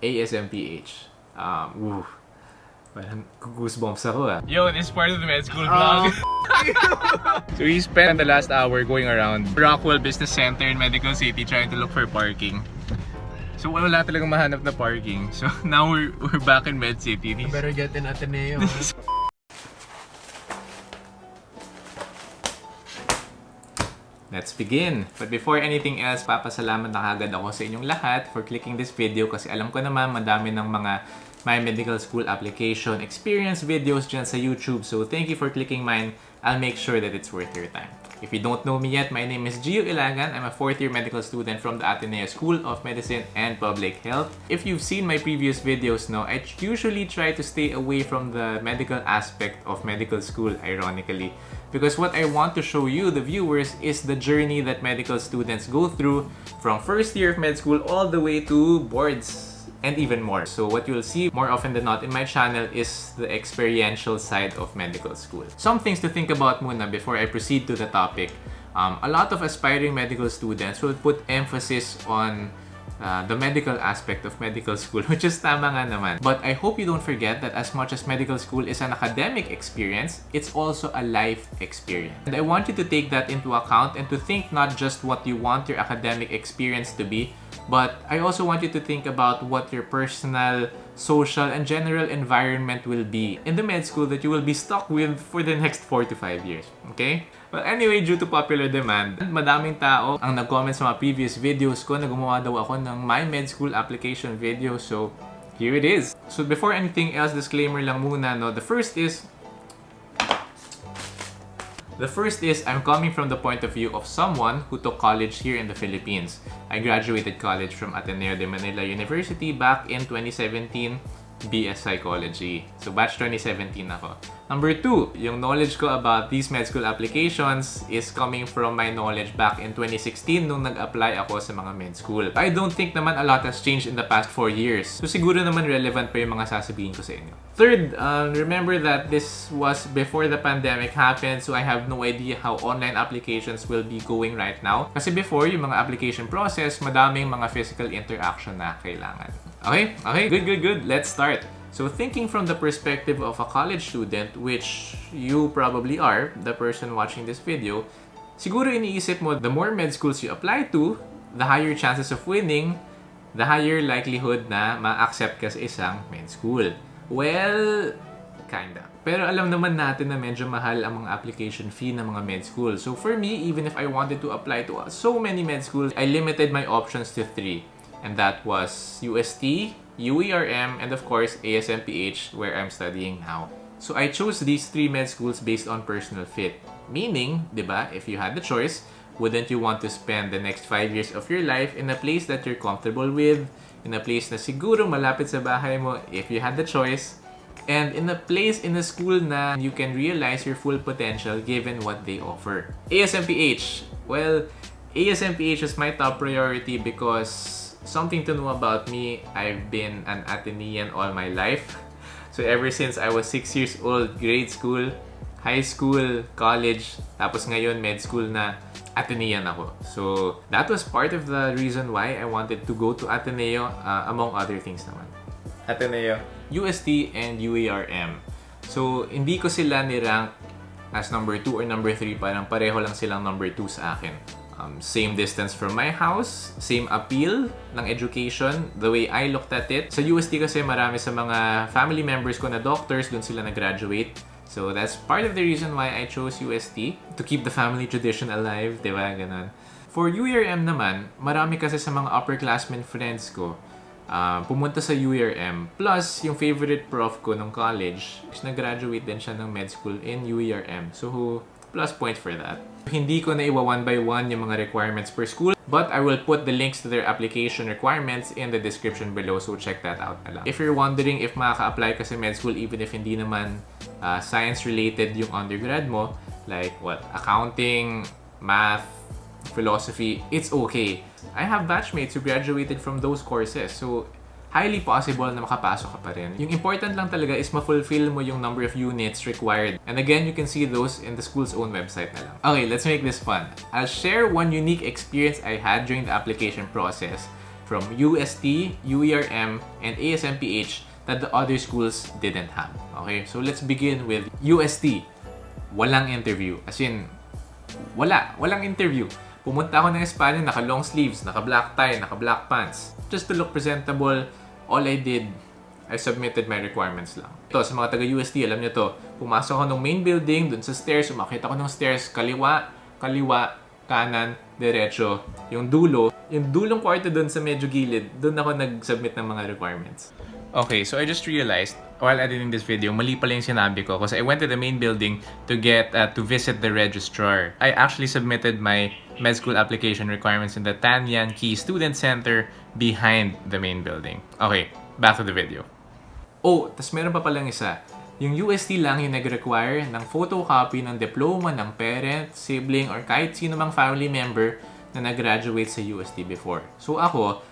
ASMPH. Parang goosebumps ako Yo, this is part of the med school vlog. So we spent the last hour going around Rockwell Business Center in Medical City trying to look for parking. So wala talagang mahanap na parking. So now we're back in Med City. I better get in Ateneo. Let's begin! But before anything else, papasalamat na kagad ako sa inyong lahat for clicking this video kasi alam ko naman madami ng mga My Medical School application experience videos dyan sa YouTube. So thank you for clicking mine. I'll make sure that it's worth your time. If you don't know me yet, my name is Ilagan. I'm a 4th-year medical student from the Ateneo School of Medicine and Public Health. If you've seen my previous videos, I usually try to stay away from the medical aspect of medical school, ironically. Because what I want to show you, the viewers, is the journey that medical students go through from first year of med school all the way to boards. And even more. So what you'll see more often than not in my channel is the experiential side of medical school. Some things to think about muna before I proceed to the topic. A lot of aspiring medical students will put emphasis on the medical aspect of medical school, which is tama nga naman. But I hope you don't forget that as much as medical school is an academic experience, it's also a life experience. And I want you to take that into account and to think not just what you want your academic experience to be, but I also want you to think about what your personal, social, and general environment will be in the med school that you will be stuck with for the next 4 to 5 years. Okay? Well, anyway, due to popular demand, madaming tao ang nag-comment sa mga previous videos ko na gumawa daw ako ng My Med School application video. So, here it is. So, before anything else, disclaimer lang muna, no? The first is, I'm coming from the point of view of someone who took college here in the Philippines. I graduated college from Ateneo de Manila University back in 2017, BS Psychology. So, batch 2017 ako. Number 2, yung knowledge ko about these med school applications is coming from my knowledge back in 2016 nung nag-apply ako sa mga med school. I don't think naman a lot has changed in the past 4 years. So, siguro naman relevant pa yung mga sasabihin ko sa inyo. Third, remember that this was before the pandemic happened, so I have no idea how online applications will be going right now. Kasi before, yung mga application process, madaming mga physical interaction na kailangan. Okay? Good. Let's start. So thinking from the perspective of a college student, which you probably are, the person watching this video, siguro iniisip mo, the more med schools you apply to, the higher chances of winning, the higher likelihood na ma-accept ka sa isang med school. Well, kinda. Pero alam naman natin na medyo mahal ang mga application fee ng mga med school. So for me, even if I wanted to apply to so many med schools, I limited my options to 3. And that was UST, UERM, and of course, ASMPH, where I'm studying now. So I chose these 3 med schools based on personal fit. Meaning, diba, if you had the choice, wouldn't you want to spend the next 5 years of your life in a place that you're comfortable with, in a place na siguro malapit sa bahay mo if you had the choice, and in a place in a school na you can realize your full potential given what they offer. ASMPH. Well, ASMPH is my top priority because something to know about me, I've been an Atenean all my life. So ever since I was 6 years old, grade school, high school, college, tapos ngayon med school na, Atenean ako. So that was part of the reason why I wanted to go to Ateneo, among other things naman. Ateneo, UST, and UERM. So hindi ko sila ni-rank as number 2 or number 3, parang pareho lang silang number 2 sa akin. Same distance from my house, same appeal ng education, the way I looked at it. Sa UST kasi marami sa mga family members ko na doctors, dun sila nag-graduate. So that's part of the reason why I chose UST, to keep the family tradition alive, diba? Ganon. For UERM naman, marami kasi sa mga upperclassmen friends ko pumunta sa UERM. Plus, yung favorite prof ko nung college, nag-graduate din siya ng med school in UERM. So, plus point for that. Hindi ko na iwa one by one yung mga requirements per school, but I will put the links to their application requirements in the description below, so check that out na lang. If you're wondering if makaka-apply ka sa med school even if hindi naman science-related yung undergrad mo, like accounting, math, philosophy, it's okay. I have batchmates who graduated from those courses, so highly possible na makapasok ka pa rin. Yung important lang talaga is ma-fulfill mo yung number of units required. And again, you can see those in the school's own website na lang. Okay, let's make this fun. I'll share one unique experience I had during the application process from UST, UERM, and ASMPH that the other schools didn't have. Okay, so let's begin with UST. Walang interview. As in, walang interview. Pumunta ako ng Espanya, naka-long sleeves, naka-black tie, naka-black pants. Just to look presentable, all I did, I submitted my requirements lang. Ito, sa mga taga-UST, alam niyo to, pumasok ako ng main building, dun sa stairs, umakit ako ng stairs, kaliwa, kanan, diretso. Yung dulong kwarto dun sa medyo gilid, dun ako nag-submit ng mga requirements. Okay, so I just realized while editing this video, mali pala yung sinabi ko kasi I went to the main building to visit the registrar. I actually submitted my med school application requirements in the Tan Yan Key Student Center behind the main building. Okay, back to the video. Oh, tas meron pa palang isa. Yung UST lang yung nag-require ng photocopy ng diploma ng parent, sibling, or kahit sino mang family member na nag-graduate sa UST before. So ako,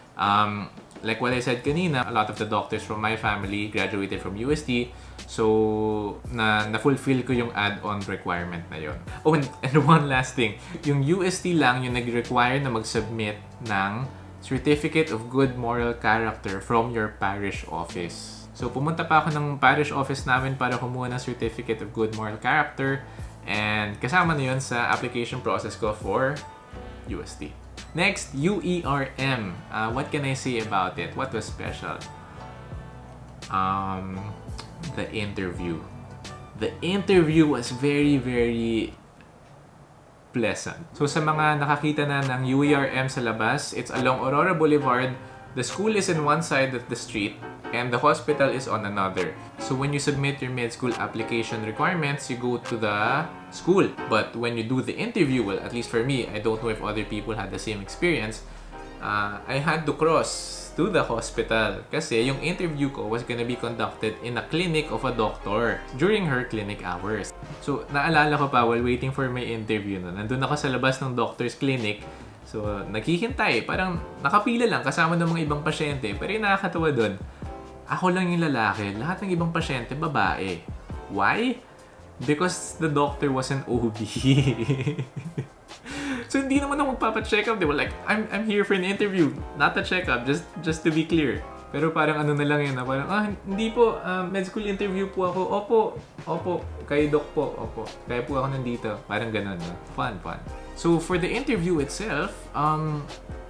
like what I said kanina, a lot of the doctors from my family graduated from UST. So, na-fulfill ko yung add-on requirement na yon. Oh, and one last thing. Yung UST lang yung nag-require na mag-submit ng Certificate of Good Moral Character from your parish office. So, pumunta pa ako ng parish office namin para kumuha ng Certificate of Good Moral Character. And kasama na yun sa application process ko for UST. Next, UERM. What can I say about it? What was special? The interview. The interview was very, very pleasant. So sa mga nakakita na ng UERM sa labas, it's along Aurora Boulevard. The school is in one side of the street and the hospital is on another. So when you submit your med school application requirements, you go to the school. But when you do the interview, well, at least for me, I don't know if other people had the same experience, I had to cross to the hospital kasi yung interview ko was gonna be conducted in a clinic of a doctor during her clinic hours. So naalala ko pa while waiting for my interview, nandun ako sa labas ng doctor's clinic. So, naghihintay. Parang nakapila lang kasama ng mga ibang pasyente. Pero yung nakakatawa doon, ako lang yung lalaki. Lahat ng ibang pasyente, babae. Why? Because the doctor was an OB. So, hindi naman ako magpapacheck up. They were like, I'm here for an interview. Not a check-up. Just to be clear. Pero parang ano na lang yun. Parang, hindi po. Med school interview po ako. Opo. Kay doc po. Opo. Kaya po ako nandito. Parang ganun. No? Fun. So for the interview itself,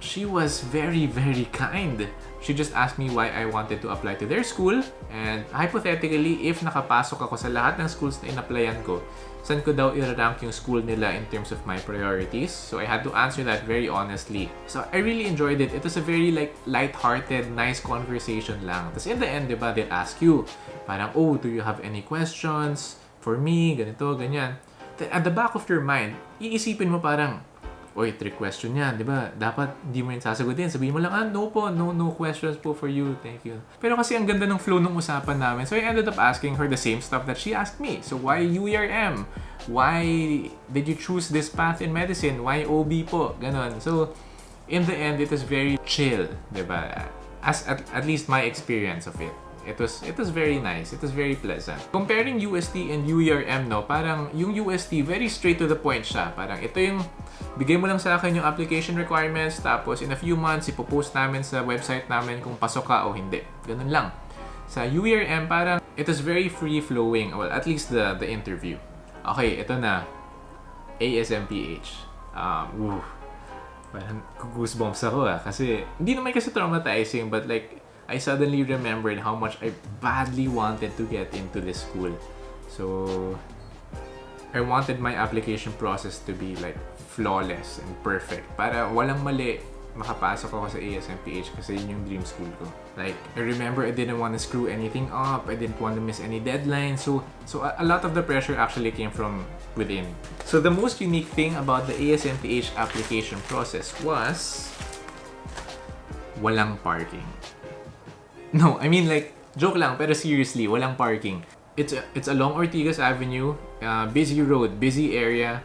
she was very, very kind. She just asked me why I wanted to apply to their school. And hypothetically, if nakapasok ako sa lahat ng schools na in-applyan ko, saan ko daw i-rank yung school nila in terms of my priorities? So I had to answer that very honestly. So I really enjoyed it. It was a very light-hearted, nice conversation lang. Tapos in the end, diba, they'll ask you, parang, oh, do you have any questions for me? Ganito, ganyan. At the back of your mind, iisipin mo parang, oy, trick question yan, di ba? Dapat di mo yun sasagutin. Sabihin mo lang, no po, no questions po for you, thank you. Pero kasi ang ganda ng flow ng usapan namin, so I ended up asking her the same stuff that she asked me. So why UERM? Why did you choose this path in medicine? Why OB po? Ganon. So, in the end, it was very chill, di ba? At least my experience of it. It was very nice. It was very pleasant. Comparing UST and UERM, no, parang yung UST, very straight to the point siya. Parang ito yung, bigay mo lang sa akin yung application requirements, tapos in a few months, ipopost namin sa website namin kung pasok ka o hindi. Ganun lang. Sa UERM, parang it was very free-flowing. Well, at least the interview. Okay, ito na. ASMPH. Parang goosebumps ako kasi hindi naman kasi traumatizing, but I suddenly remembered how much I badly wanted to get into this school. So, I wanted my application process to be flawless and perfect. Para walang mali, makapasok ako sa ASMPH kasi yun yung dream school ko. I remember I didn't want to screw anything up. I didn't want to miss any deadlines. So a lot of the pressure actually came from within. So the most unique thing about the ASMPH application process was walang parking. No, I mean joke lang, pero seriously, walang parking. It's along Ortigas Avenue, busy road, busy area,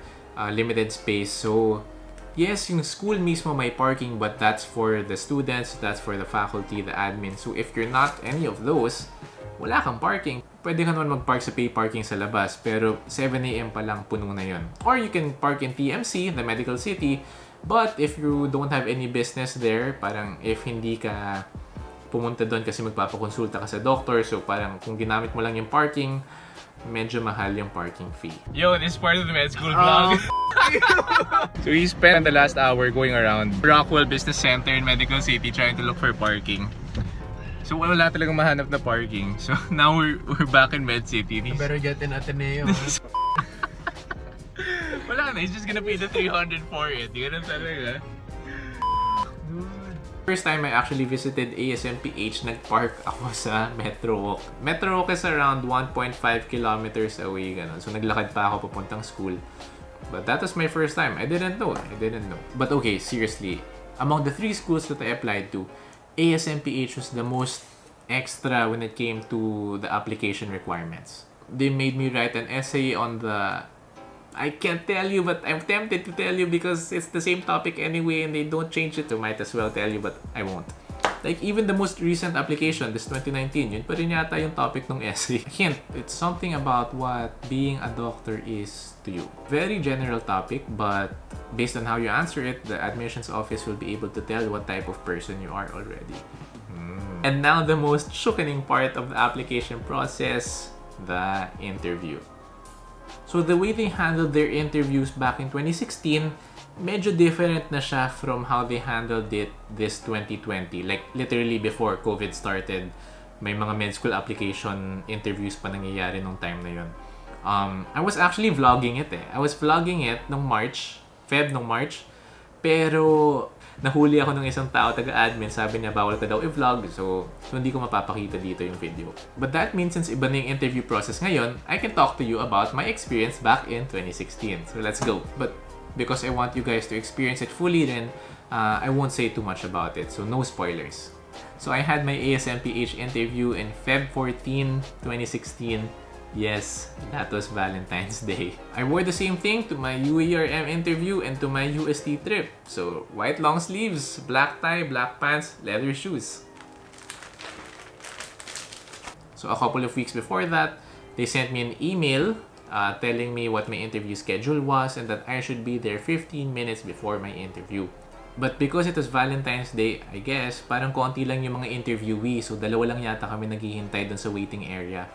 limited space. So, yes, yung school mismo may parking, but that's for the students, that's for the faculty, the admin. So, if you're not any of those, wala kang parking. Pwede ka naman mag-park sa pay parking sa labas, pero 7 AM pa lang puno na yun. Or you can park in TMC, the Medical City, But if you don't have any business there, parang if hindi ka pumunta doon kasi magpapakonsulta ka sa doctor, so parang kung ginamit mo lang yung parking, medyo mahal yung parking fee. Yo, this is part of the med school vlog. So we spent the last hour going around Rockwell Business Center in Medical City trying to look for parking. So wala talagang mahanap na parking. So now we're back in Med City. You better get in Ateneo. Wala na, he's just gonna pay the 300 for it. Ganun talaga. First time I actually visited ASMPH, nag-park ako sa Metro Walk. Metro Walk is around 1.5 kilometers away, ganun. So naglakad pa ako papuntang school. But that was my first time. I didn't know. But okay, seriously, among the 3 schools that I applied to, ASMPH was the most extra when it came to the application requirements. They made me write an essay on the... I can't tell you, but I'm tempted to tell you because it's the same topic anyway and they don't change it, so might as well tell you, but I won't. Like, even the most recent application, this 2019, yun pa rin yata yung topic ng essay. Hint, it's something about what being a doctor is to you. Very general topic, but based on how you answer it, the admissions office will be able to tell what type of person you are already. And now the most shocking part of the application process, the interview. So the way they handled their interviews back in 2016, medyo different na siya from how they handled it this 2020. Like literally before COVID started, may mga med school application interviews pa nangyayari nung time na yun. I was actually vlogging it eh. I was vlogging it nung March, nung March. Pero nahuli ako ng isang tao, taga-admin, sabi niya bawal ka daw i-vlog, so hindi ko mapapakita dito yung video. But that means since iba na yung interview process ngayon, I can talk to you about my experience back in 2016. So let's go. But because I want you guys to experience it fully, then I won't say too much about it, so no spoilers. So I had my ASMPH interview in Feb 14, 2016. Yes, that was Valentine's Day. I wore the same thing to my UERM interview and to my UST trip. So, white long sleeves, black tie, black pants, leather shoes. So, a couple of weeks before that, they sent me an email telling me what my interview schedule was and that I should be there 15 minutes before my interview. But because it was Valentine's Day, I guess, parang konti lang yung mga interviewee. So, dalawa lang yata kami naghihintay dun sa waiting area.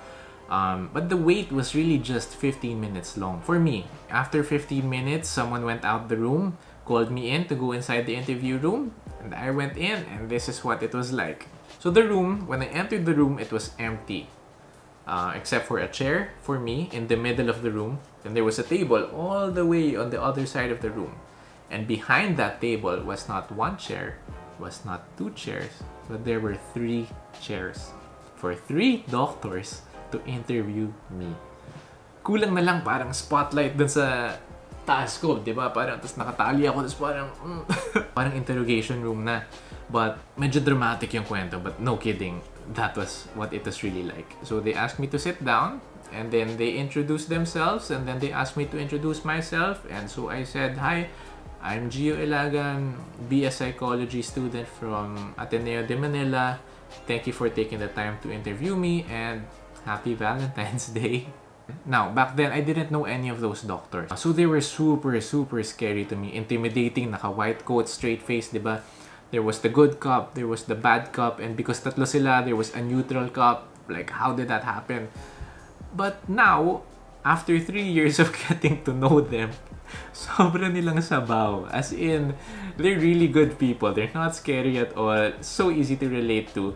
But the wait was really just 15 minutes long for me. After 15 minutes, someone went out the room, called me in to go inside the interview room, and I went in, and this is what it was like. So the room, when I entered the room, it was empty. Except for a chair for me in the middle of the room. Then there was a table all the way on the other side of the room. And behind that table was not 1 chair, was not 2 chairs, but there were 3 chairs for 3 doctors to interview me. Kulang na lang parang spotlight dun sa taas ko, di ba? Parang, tapos nakatali ako, tapos parang, parang interrogation room na. But, medyo dramatic yung kwento, but no kidding, that was what it was really like. So, they asked me to sit down, and then they introduced themselves, and then they asked me to introduce myself, and so I said, "Hi, I'm Gio Ilagan, BS Psychology student from Ateneo de Manila. Thank you for taking the time to interview me, and Happy Valentine's Day." Now, back then, I didn't know any of those doctors. So they were super scary to me. Intimidating, naka-white coat, straight face, diba? There was the good cop, there was the bad cop, and because tatlo sila, there was a neutral cop. Like, how did that happen? But now, after 3 years of getting to know them, sobra nilang sabaw. As in, they're really good people. They're not scary at all. So easy to relate to.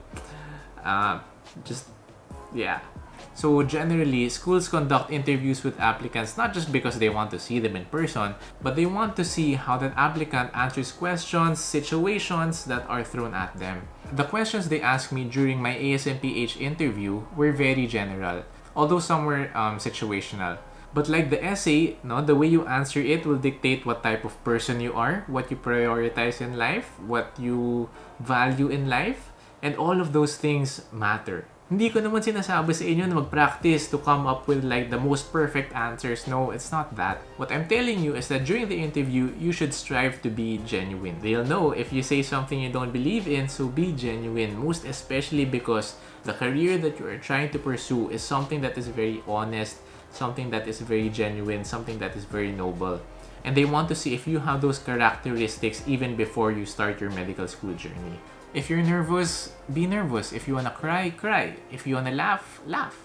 Yeah. So generally, schools conduct interviews with applicants not just because they want to see them in person, but they want to see how that applicant answers questions, situations that are thrown at them. The questions they asked me during my ASMPH interview were very general, although some were situational. But like the essay, no, the way you answer it will dictate what type of person you are, what you prioritize in life, what you value in life, and all of those things matter. Hindi ko naman sinasabi sa inyo na mag-practice to come up with like the most perfect answers. No, it's not that. What I'm telling you is that during the interview, you should strive to be genuine. They'll know if you say something you don't believe in, so be genuine. Most especially because the career that you are trying to pursue is something that is very honest, something that is very genuine, something that is very noble. And they want to see if you have those characteristics even before you start your medical school journey. If you're nervous, be nervous. If you wanna cry, cry. If you wanna laugh, laugh.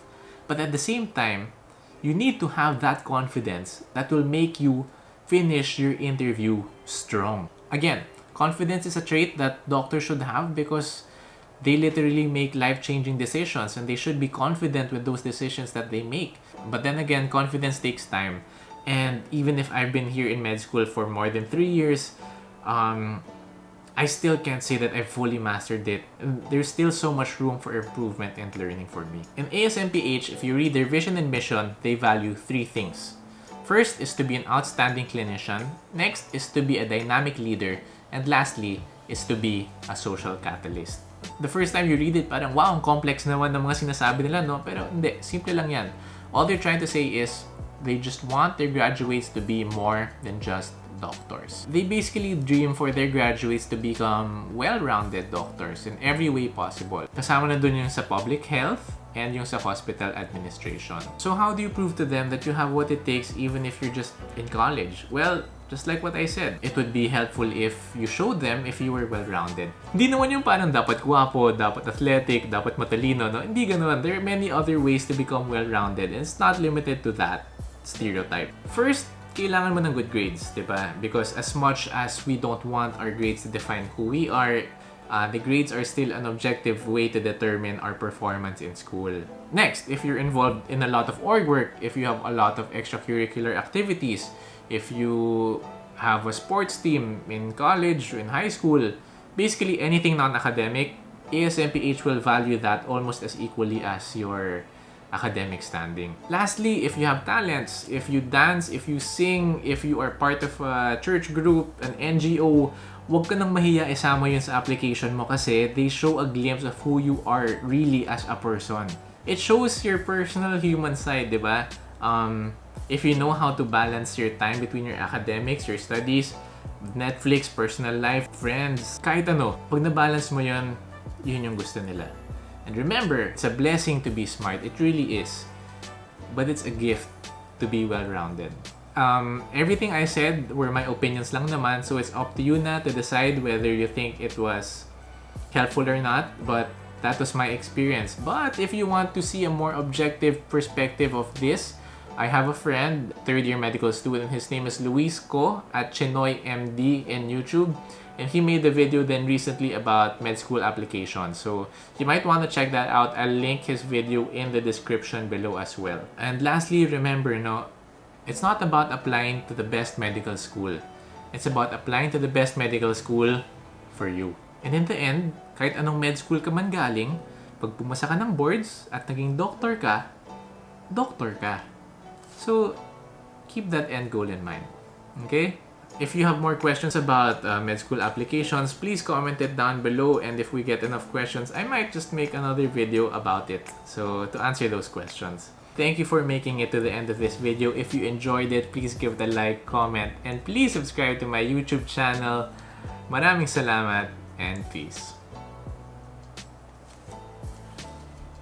But at the same time, you need to have that confidence that will make you finish your interview strong. Again, confidence is a trait that doctors should have because they literally make life-changing decisions and they should be confident with those decisions that they make. But then again, confidence takes time. And even if I've been here in med school for more than 3 years, I still can't say that I've fully mastered it. There's still so much room for improvement and learning for me. In ASMPH, if you read their vision and mission, they value 3 things. First is to be an outstanding clinician. Next is to be a dynamic leader. And lastly is to be a social catalyst. The first time you read it, parang wow, ang complex naman ng mga sinasabi nila, no? Pero hindi, simple lang yan. All they're trying to say is they just want their graduates to be more than just doctors. They basically dream for their graduates to become well-rounded doctors in every way possible. Kasama na dun yung sa public health and yung sa hospital administration. So how do you prove to them that you have what it takes even if you're just in college? Well, just like what I said, it would be helpful if you showed them if you were well-rounded. Hindi naman yung parang dapat guwapo, dapat athletic, dapat matalino, no? Hindi ganun. There are many other ways to become well-rounded and it's not limited to that stereotype. First, kailangan mo ng good grades, diba? Because as much as we don't want our grades to define who we are, the grades are still an objective way to determine our performance in school. Next, if you're involved in a lot of org work, if you have a lot of extracurricular activities, if you have a sports team in college or in high school, basically anything non-academic, ASMPH will value that almost as equally as your academic standing. Lastly, if you have talents, if you dance, if you sing, if you are part of a church group, an NGO, huwag ka nang mahiya isama yun sa application mo kasi they show a glimpse of who you are really as a person. It shows your personal human side, di ba? If you know how to balance your time between your academics, your studies, Netflix, personal life, friends, kahit ano, pag na-balance mo yun, yun yung gusto nila. And remember, it's a blessing to be smart. It really is. But it's a gift to be well-rounded. Everything I said were my opinions lang naman, so it's up to you na to decide whether you think it was helpful or not. But that was my experience. But if you want to see a more objective perspective of this, I have a friend, third-year medical student. His name is Luis Ko at Chinoy MD in YouTube. And he made a video then recently about med school application. So you might want to check that out. I'll link his video in the description below as well. And lastly, remember, no, it's not about applying to the best medical school. It's about applying to the best medical school for you. And in the end, kahit anong med school ka man galing, pag pumasa ka ng boards at naging doctor ka, doctor ka. So, keep that end goal in mind. Okay? If you have more questions about med school applications, please comment it down below. And if we get enough questions, I might just make another video about it. So, to answer those questions. Thank you for making it to the end of this video. If you enjoyed it, please give it a like, comment, and please subscribe to my YouTube channel. Maraming salamat and peace.